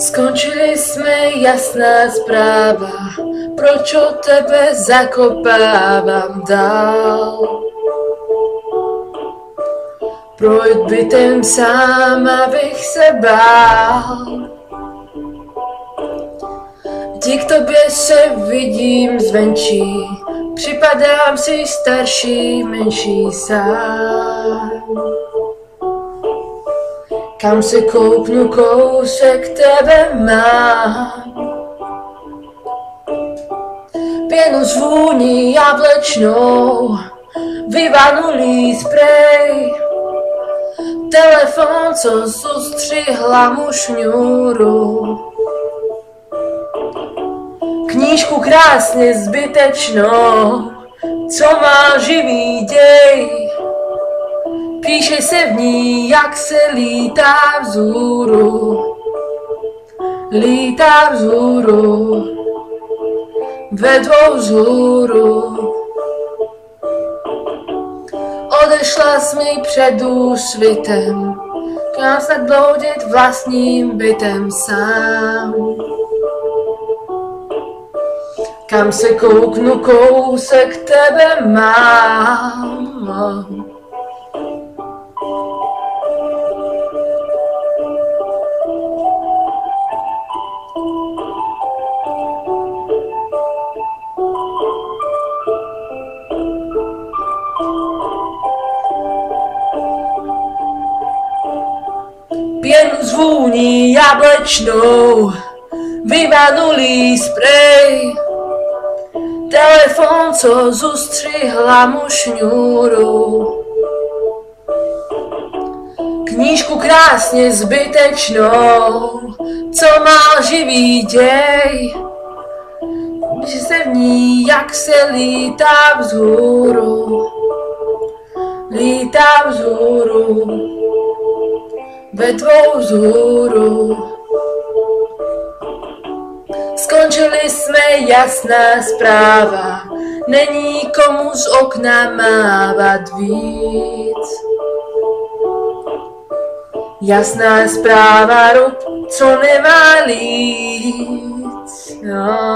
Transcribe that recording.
Skončili jsme, jasná zpráva, proč o tebe zakopávám dál. Projď bytem sám, abych se bál. Ti k tobě se vidím zvenčí, připadám si starší, menší sám. Kam se kouknu, kousek tebe mám. Pěnu z vůní jablečnou, vyvanulý sprej. Telefon, co zustřihla mu šňůru. Knížku krásně zbytečnou, co má živý děj. Píše se v ní, jak se lítá vzhůru. Lítá vzhůru, ve dvou vzhůru. Odešla jsi mi před úsvitem, kam snad bloudit vlastním bytem sám. Kam se kouknu, kousek tebe mám. Pěnu z vůní jablečnou, vyvanulý sprej. Telefon, co zustřihla mu šňůru. Knížku krásně zbytečnou, co má živý děj. Píše se v ní, jak se lítá vzhůru. Lítá vzhůru, ve dvou vzhůru. Skončili jsme, jasná zpráva, není komu z okna mávat víc. Jasná zpráva, rub, co nemá líc. No.